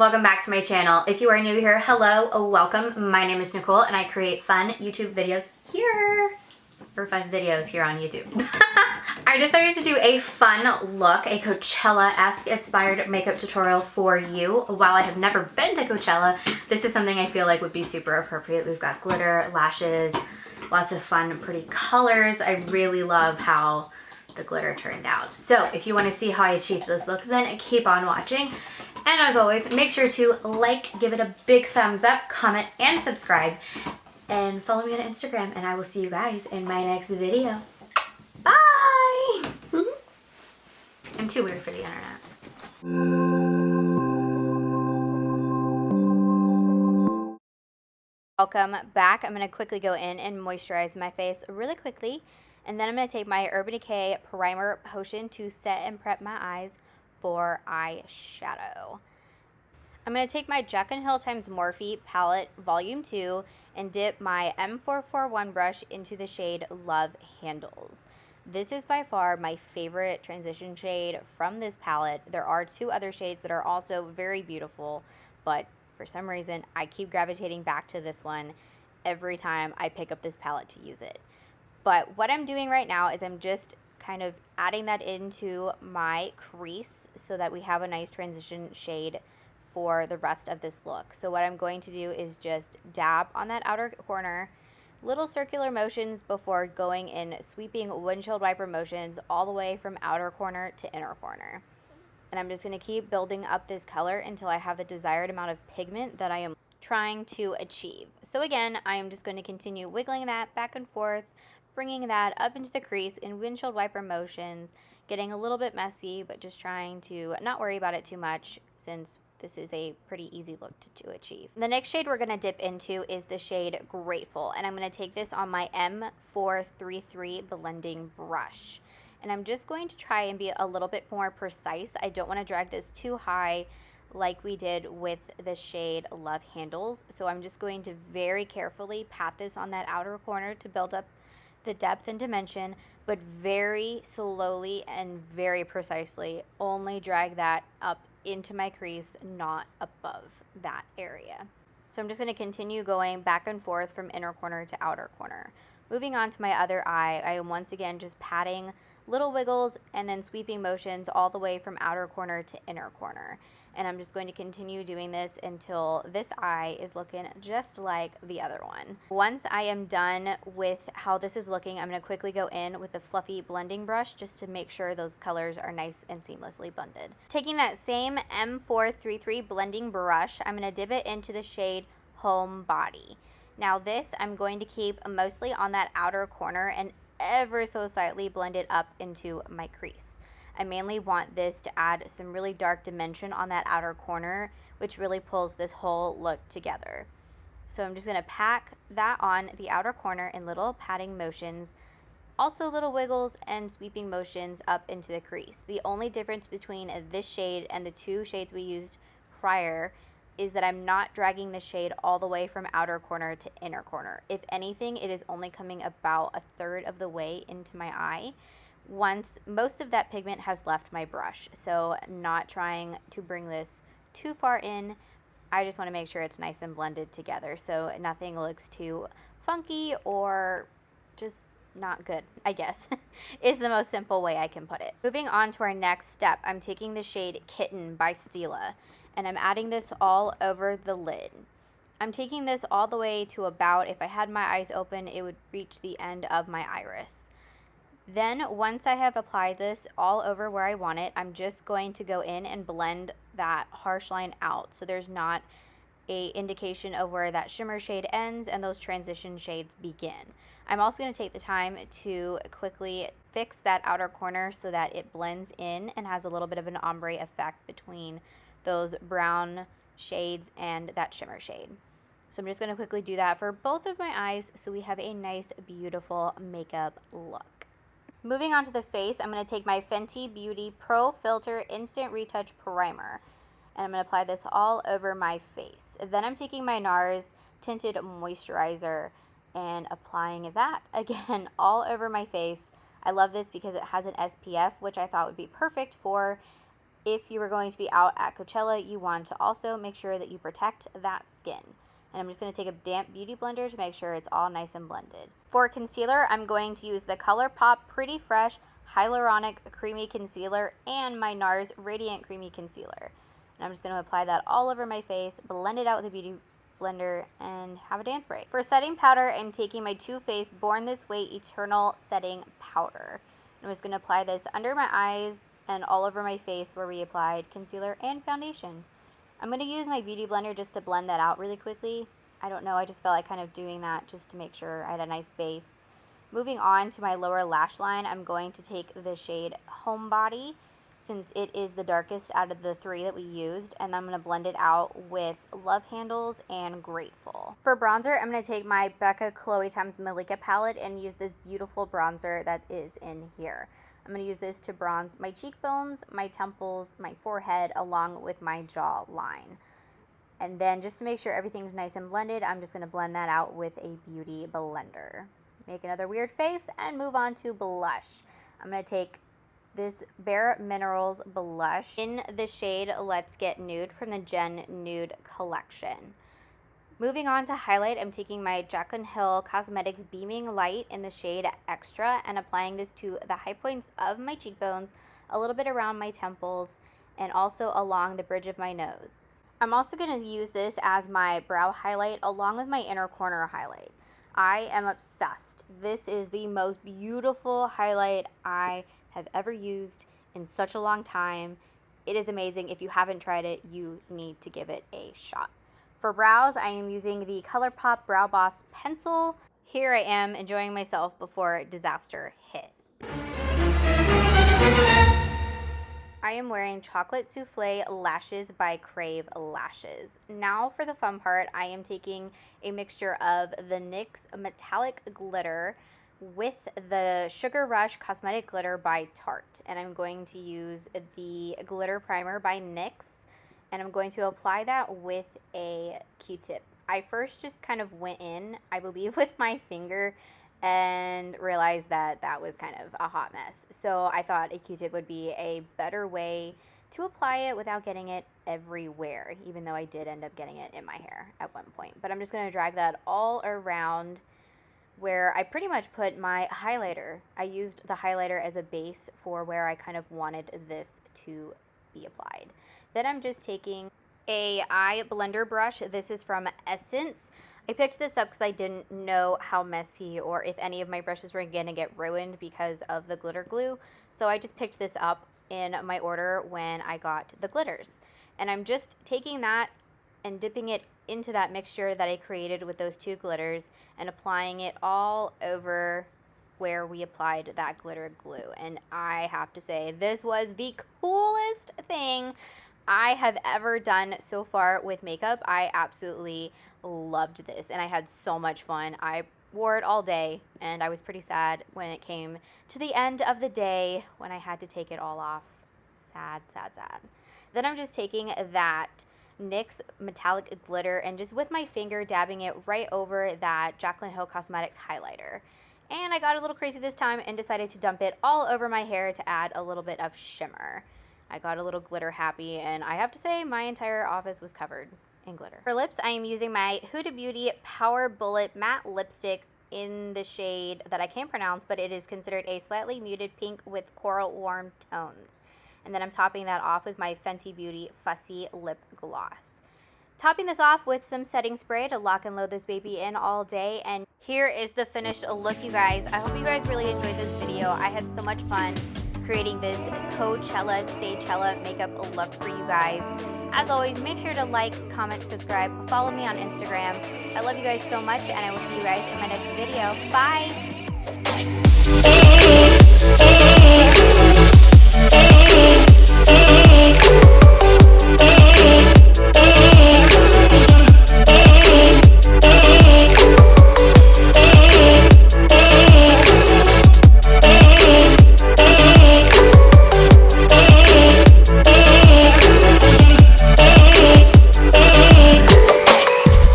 welcome back to my channel. If you are new here, hello, welcome. My name is Nicole and I create fun YouTube videos here. Or fun videos here on YouTube. I decided to do a fun look, a Coachella-esque inspired makeup tutorial for you. While I have never been to Coachella, this is something I feel like would be super appropriate. We've got glitter, lashes, lots of fun, pretty colors. I really love how the glitter turned out. So if you want to see how I achieved this look, then keep on watching. And as always, make sure to like, give it a big thumbs up, comment, and subscribe. And follow me on Instagram, and I will see you guys in my next video. Bye! I'm too weird for the internet. Welcome back. I'm going to quickly go in and moisturize my face really quickly. And then I'm going to take my Urban Decay Primer Potion to set and prep my eyes for eyeshadow. I'm going to take my Jaclyn Hill x Morphe Palette Volume 2 and dip my M441 brush into the shade Love Handles. This is by far my favorite transition shade from this palette. There are two other shades that are also very beautiful, but for some reason I keep gravitating back to this one every time I pick up this palette to use it. But what I'm doing right now is I'm just kind of adding that into my crease so that we have a nice transition shade for the rest of this look. So what I'm going to do is just dab on that outer corner, little circular motions before going in sweeping windshield wiper motions all the way from outer corner to inner corner. And I'm just going to keep building up this color until I have the desired amount of pigment that I am trying to achieve. So again, I am just going to continue wiggling that back and forth, bringing that up into the crease in windshield wiper motions, getting a little bit messy, but just trying to not worry about it too much since this is a pretty easy look to achieve. The next shade we're going to dip into is the shade Grateful, and I'm going to take this on my M433 blending brush. And I'm just going to try and be a little bit more precise. I don't want to drag this too high like we did with the shade Love Handles. So I'm just going to very carefully pat this on that outer corner to build up the depth and dimension, but very slowly and very precisely only drag that up into my crease, not above that area. So I'm just going to continue going back and forth from inner corner to outer corner. Moving on to my other eye, I am once again just patting little wiggles and then sweeping motions all the way from outer corner to inner corner. And I'm just going to continue doing this until this eye is looking just like the other one. Once I am done with how this is looking, I'm going to quickly go in with a fluffy blending brush just to make sure those colors are nice and seamlessly blended. Taking that same M433 blending brush, I'm going to dip it into the shade HomeBody. Now this I'm going to keep mostly on that outer corner and ever so slightly blend it up into my crease. I mainly want this to add some really dark dimension on that outer corner, which really pulls this whole look together. So I'm just going to pack that on the outer corner in little patting motions, also little wiggles and sweeping motions up into the crease. The only difference between this shade and the two shades we used prior is that I'm not dragging the shade all the way from outer corner to inner corner. If anything, it is only coming about a third of the way into my eye once most of that pigment has left my brush. So not trying to bring this too far in. I just want to make sure it's nice and blended together so nothing looks too funky or just not good, I guess, is the most simple way I can put it. Moving on to our next step, I'm taking the shade Kitten by Stila, and I'm adding this all over the lid. I'm taking this all the way to about, if I had my eyes open, it would reach the end of my iris. Then once I have applied this all over where I want it, I'm just going to go in and blend that harsh line out so there's not a indication of where that shimmer shade ends and those transition shades begin. I'm also going to take the time to quickly fix that outer corner so that it blends in and has a little bit of an ombre effect between those brown shades and that shimmer shade. So I'm just going to quickly do that for both of my eyes so we have a nice, beautiful makeup look. Moving on to the face, I'm going to take my Fenty Beauty Pro Filtr Instant Retouch Primer, and I'm going to apply this all over my face. Then I'm taking my Nars Tinted Moisturizer and applying that again all over my face. I love this because it has an SPF, which I thought would be perfect for if you were going to be out at Coachella, you want to also make sure that you protect that skin. And I'm just going to take a damp beauty blender to make sure it's all nice and blended. For concealer, I'm going to use the Colourpop Pretty Fresh Hyaluronic Creamy Concealer and my Nars Radiant Creamy Concealer. And I'm just going to apply that all over my face, blend it out with a beauty blender, and have a dance break. For setting powder, I'm taking my Too Faced Born This Way Eternal Setting Powder. I'm just going to apply this under my eyes and all over my face where we applied concealer and foundation. I'm going to use my beauty blender just to blend that out really quickly. I don't know, I just felt like kind of doing that just to make sure I had a nice base. Moving on to my lower lash line, I'm going to take the shade HomeBody, since it is the darkest out of the three that we used, and I'm going to blend it out with Love Handles and Grateful. For bronzer, I'm going to take my Becca Khloe x Milika palette and use this beautiful bronzer that is in here. I'm going to use this to bronze my cheekbones, my temples, my forehead, along with my jawline. And then just to make sure everything's nice and blended, I'm just going to blend that out with a beauty blender. Make another weird face and move on to blush. I'm going to take this BareMinerals blush in the shade Let's Get Nude from the Gen Nude collection. Moving on to highlight, I'm taking my Jaclyn Hill Cosmetics Beaming Light in the shade Extra and applying this to the high points of my cheekbones, a little bit around my temples, and also along the bridge of my nose. I'm also going to use this as my brow highlight along with my inner corner highlight. I am obsessed. This is the most beautiful highlight I have ever used in such a long time. It is amazing. If you haven't tried it, you need to give it a shot. For brows, I am using the Colourpop Brow Boss pencil. Here I am enjoying myself before disaster hit. I am wearing Chocolate Souffle Lashes by Crave Lashes. Now for the fun part, I am taking a mixture of the NYX Metallic Glitter with the Sugar Rush Cosmetic Glitter by Tarte. And I'm going to use the glitter primer by NYX. And I'm going to apply that with a Q-tip. I first just kind of went in, I believe, with my finger and realized that that was kind of a hot mess. So I thought a Q-tip would be a better way to apply it without getting it everywhere, even though I did end up getting it in my hair at one point. But I'm just going to drag that all around where I pretty much put my highlighter. I used the highlighter as a base for where I kind of wanted this to be applied. Then I'm just taking a eye blender brush. This is from Essence. I picked this up because I didn't know how messy or if any of my brushes were going to get ruined because of the glitter glue. So I just picked this up in my order when I got the glitters. And I'm just taking that and dipping it into that mixture that I created with those two glitters and applying it all over where we applied that glitter glue. And I have to say, this was the coolest thing I have ever done so far with makeup. I absolutely loved this and I had so much fun. I wore it all day and I was pretty sad when it came to the end of the day when I had to take it all off. Sad, sad, sad. Then I'm just taking that NYX Metallic Glitter and just with my finger dabbing it right over that Jaclyn Hill Cosmetics highlighter. And I got a little crazy this time and decided to dump it all over my hair to add a little bit of shimmer. I got a little glitter happy and I have to say my entire office was covered in glitter. For lips, I am using my Huda Beauty Power Bullet Matte Lipstick in the shade that I can't pronounce, but it is considered a slightly muted pink with coral warm tones. And then I'm topping that off with my Fenty Beauty Fussy Lip Gloss. Topping this off with some setting spray to lock and load this baby in all day. And here is the finished look, you guys. I hope you guys really enjoyed this video. I had so much fun creating this Coachella, Staychella makeup look for you guys. As always, make sure to like, comment, subscribe, follow me on Instagram. I love you guys so much, and I will see you guys in my next video. Bye!